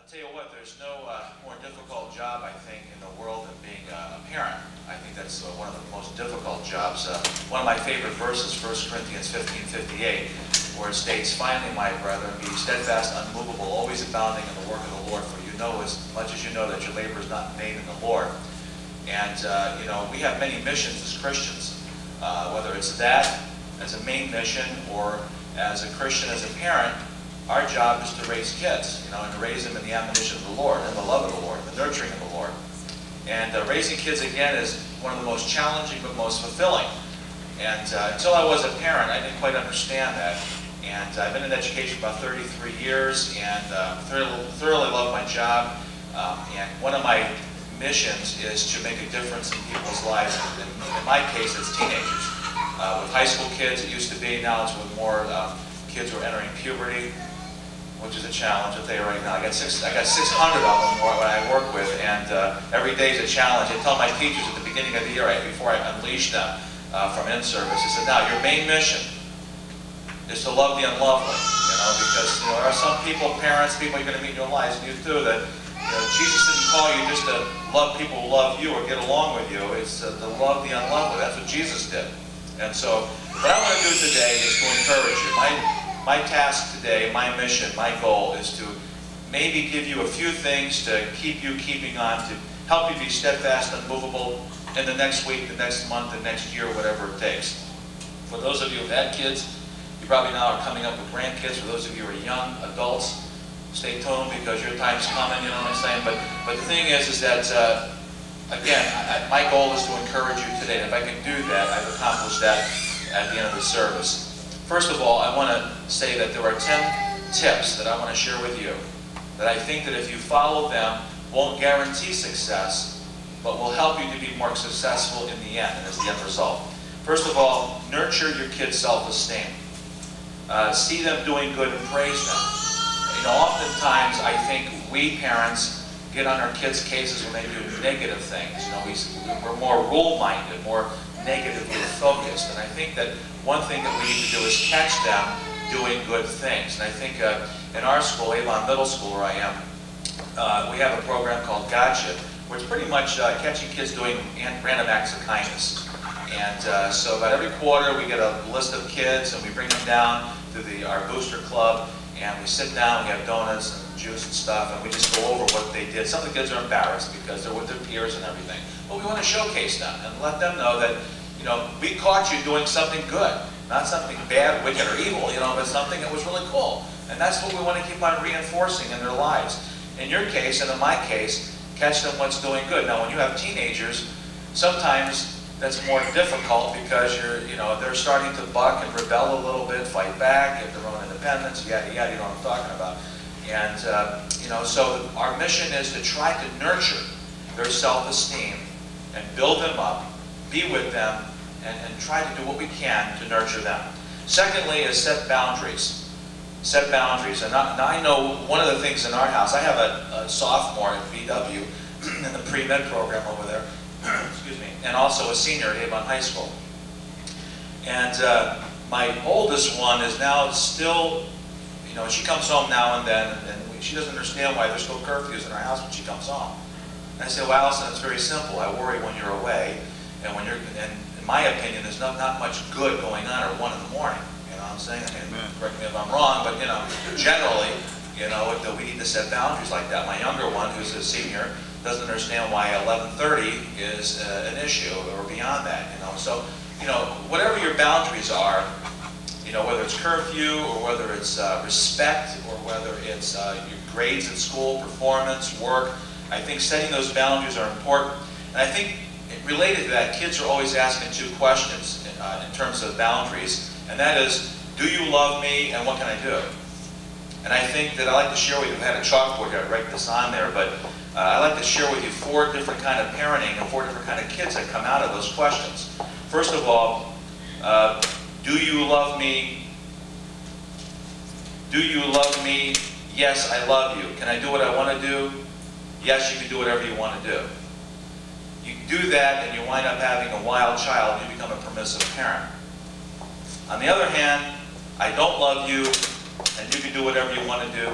tell you what, there's no more difficult job, I think, in the world than being a parent. I think that's one of the most difficult jobs. One of my favorite verses, 1 Corinthians 15:58, where it states, "Finally, my brethren, be steadfast, unmovable, always abounding in the work of the Lord, for you know as much as you know that your labor is not in vain in the Lord." And, you know, we have many missions as Christians, whether it's that as a main mission or as a Christian, as a parent. Our job is to raise kids, you know, and to raise them in the admonition of the Lord, and the love of the Lord, the nurturing of the Lord. And raising kids, again, is one of the most challenging but most fulfilling. And until I was a parent, I didn't quite understand that. And I've been in education for about 33 years, and thoroughly love my job. And one of my missions is to make a difference in people's lives. In my case, it's teenagers. With high school kids, it used to be. Now it's with more kids who are entering puberty, which is a challenge. I'll tell you right now, I got 600 of them when I work with, and every day is a challenge. I tell my teachers at the beginning of the year, before I unleash them from in-service, I said, now your main mission is to love the unlovely, you know, because you know, there are some people, parents, people you're going to meet in your lives, and you too, that you know, Jesus didn't call you just to love people who love you or get along with you. It's to love the unlovely. That's what Jesus did. And so, what I want to do today is to encourage you. My task today, my mission, my goal is to maybe give you a few things to keep you keeping on, to help you be steadfast, unmovable in the next week, the next month, the next year, whatever it takes. For those of you who've had kids, you probably now are coming up with grandkids. For those of you who are young adults, stay tuned because your time's coming, you know what I'm saying? But the thing is that, again, my goal is to encourage you today. And if I can do that, I've accomplished that at the end of the service. First of all, I want to say that there are 10 tips that I want to share with you that I think that if you follow them, won't guarantee success, but will help you to be more successful in the end and as the end result. First of all, nurture your kids' self-esteem. See them doing good and praise them. You know, oftentimes I think we parents get on our kids' cases when they do negative things. You know, we're more rule-minded, more negatively focused. And I think that one thing that we need to do is catch them doing good things. And I think in our school, Avon Middle School, where I am, we have a program called Gotcha, where it's pretty much catching kids doing random acts of kindness. And so about every quarter, we get a list of kids, and we bring them down to our booster club, and we sit down, we have donuts and juice and stuff, and we just go over what they did. Some of the kids are embarrassed because they're with their peers and everything. But we want to showcase them and let them know that, you know, we caught you doing something good. Not something bad, wicked, or evil, you know, but something that was really cool. And that's what we want to keep on reinforcing in their lives. In your case, and in my case, catch them what's doing good. Now, when you have teenagers, sometimes that's more difficult because they're starting to buck and rebel a little bit, fight back, get their own independence, yada, yada, you know what I'm talking about. And, so our mission is to try to nurture their self-esteem and build them up, be with them, and try to do what we can to nurture them. Secondly is set boundaries. Set boundaries. And now I know one of the things in our house, I have a sophomore at VW in the pre-med program over there, excuse me, and also a senior at Avon High School. And my oldest one is now still, you know, she comes home now and then, and she doesn't understand why there's still curfews in our house when she comes home. And I say, well, Allison, it's very simple. I worry when you're away, and when and in my opinion, there's not much good going on at 1 in the morning. You know what I'm saying? I mean, correct me if I'm wrong, but, you know, generally, you know, we need to set boundaries like that. My younger one, who's a senior, doesn't understand why 11:30 is an issue or beyond that, you know. So, you know, whatever your boundaries are, you know, whether it's curfew or whether it's respect or whether it's your grades at school, performance, work, I think setting those boundaries are important. And I think related to that, kids are always asking 2 questions in terms of boundaries, and that is, do you love me and what can I do? And I think that I like to share with you, I had a chalkboard here, I write this on there, but I like to share with you 4 different kind of parenting and 4 different kind of kids that come out of those questions. First of all, do you love me? Do you love me? Yes, I love you. Can I do what I want to do? Yes, you can do whatever you want to do. You do that and you wind up having a wild child and you become a permissive parent. On the other hand, I don't love you and you can do whatever you want to do.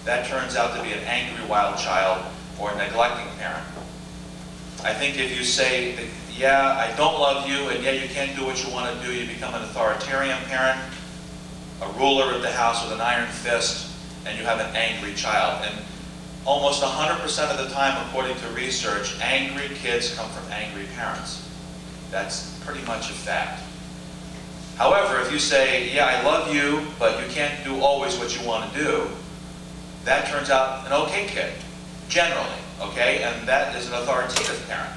that turns out to be an angry wild child or a neglecting parent. I think if you say, that, yeah, I don't love you, and yeah, you can't do what you want to do, you become an authoritarian parent, a ruler of the house with an iron fist, and you have an angry child. And almost 100% of the time, according to research, angry kids come from angry parents. That's pretty much a fact. However, if you say, yeah, I love you, but you can't do always what you want to do, that turns out an okay kid, generally, okay? And that is an authoritative parent.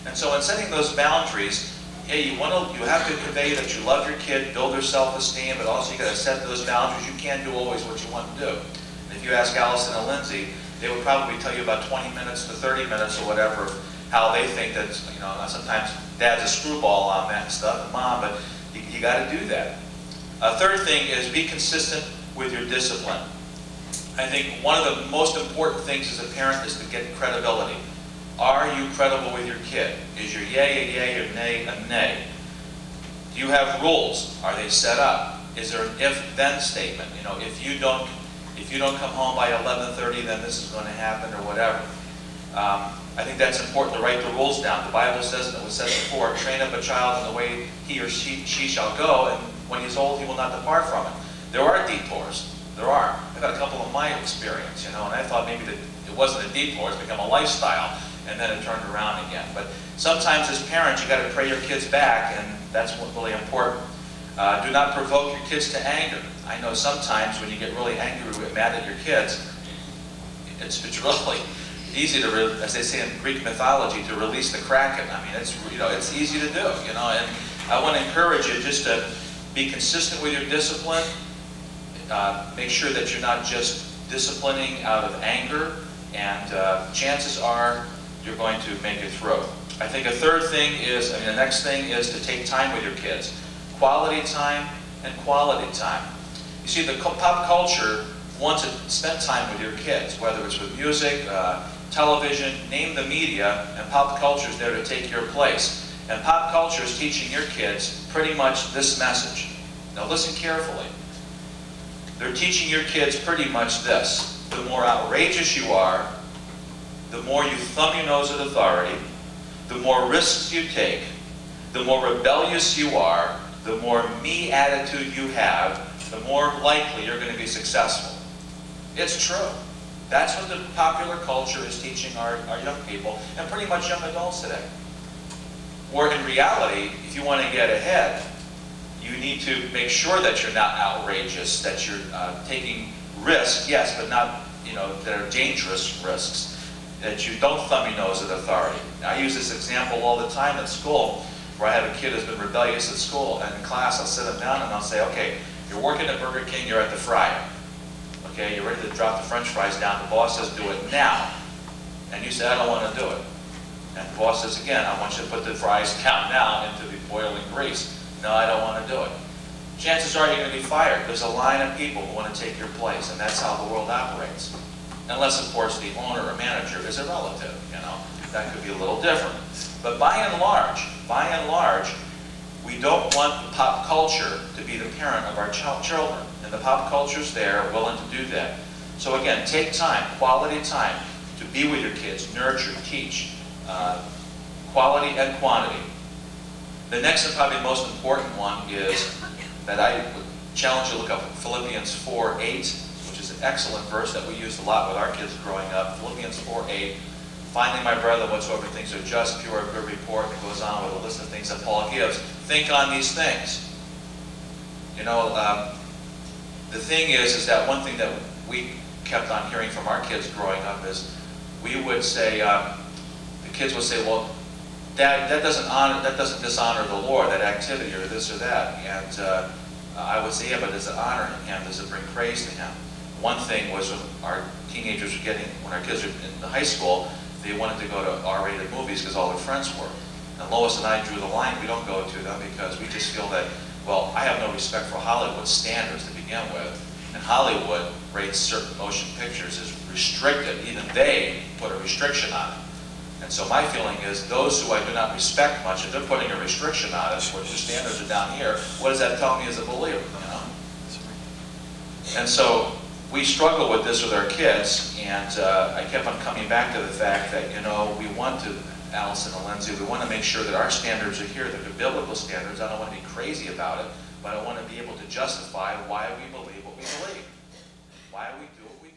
And so in setting those boundaries, yeah, you have to convey that you love your kid, build their self-esteem, but also you got to set those boundaries. You can't do always what you want to do. And if you ask Allison and Lindsay, they would probably tell you about 20 minutes to 30 minutes or whatever, how they think that, you know, sometimes dad's a screwball on that and stuff, and mom, but you got to do that. A third thing is be consistent with your discipline. I think one of the most important things as a parent is to get credibility. Are you credible with your kid? Is your yay a yay or nay a nay? Do you have rules? Are they set up? Is there an if-then statement? You know, if you don't come home by 11:30, then this is going to happen or whatever. I think that's important to write the rules down. The Bible says, and it was said before, train up a child in the way he or she shall go, and when he's old, he will not depart from it. There are detours. There are. I've got a couple of my experience, you know, and I thought maybe that it wasn't a detour, it's become a lifestyle, and then it turned around again. But sometimes as parents, you got to pray your kids back, and that's really important. Do not provoke your kids to anger. I know sometimes when you get really angry or mad at your kids, it's really easy to, as they say in Greek mythology, to release the kraken. I mean, it's easy to do, you know. And I want to encourage you just to be consistent with your discipline. Make sure that you're not just disciplining out of anger, and chances are you're going to make it through. I think a third thing is, the next thing is to take time with your kids. Quality time and quality time. You see, the pop culture wants to spend time with your kids, whether it's with music, television, name the media, and pop culture is there to take your place. And pop culture is teaching your kids pretty much this message. Now listen carefully. They're teaching your kids pretty much this. The more outrageous you are, the more you thumb your nose at authority, the more risks you take, the more rebellious you are, the more me attitude you have, the more likely you're going to be successful. It's true. That's what the popular culture is teaching our young people, and pretty much young adults today. Where in reality, if you want to get ahead, you need to make sure that you're not outrageous, that you're taking risks, yes, but not, that are dangerous risks, that you don't thumb your nose at authority. Now, I use this example all the time at school, where I have a kid who's been rebellious at school, and in class I'll sit him down and I'll say, okay, you're working at Burger King, you're at the fryer. Okay, you're ready to drop the French fries down. The boss says, do it now. And you say, I don't want to do it. And the boss says, again, I want you to put the fries down now into the boiling grease. No, I don't want to do it. Chances are you're going to be fired. There's a line of people who want to take your place, and that's how the world operates. Unless, of course, the owner or manager is a relative, That could be a little different. But by and large, we don't want the pop culture to be the parent of our children. And the pop culture's there, willing to do that. So again, take time, quality time, to be with your kids, nurture, teach, quality and quantity. The next and probably most important one is that I would challenge you to look up Philippians 4:8, which is an excellent verse that we used a lot with our kids growing up. Philippians 4:8. Finally, my brethren, whatsoever things are just, pure, of good report, and goes on with a list of things that Paul gives. Think on these things. The thing is that one thing that we kept on hearing from our kids growing up is we would say, the kids would say, well, Dad, that doesn't dishonor the Lord, that activity or this or that. And I would say, yeah, but does it honor Him? Does it bring praise to Him? One thing was when our teenagers were when our kids were in high school, they wanted to go to R-rated movies because all their friends were. And Lois and I drew the line. We don't go to them because we just feel that, well, I have no respect for Hollywood standards to begin with. And Hollywood rates certain motion pictures as restricted. Even they put a restriction on it. And so my feeling is those who I do not respect much, if they're putting a restriction on us, where their standards are down here, what does that tell me as a believer, And so we struggle with this with our kids, and I kept on coming back to the fact that, you know, we want to, Allison and Lindsay, we want to make sure that our standards are here, that they're biblical standards. I don't want to be crazy about it, but I want to be able to justify why we believe what we believe, why we do what we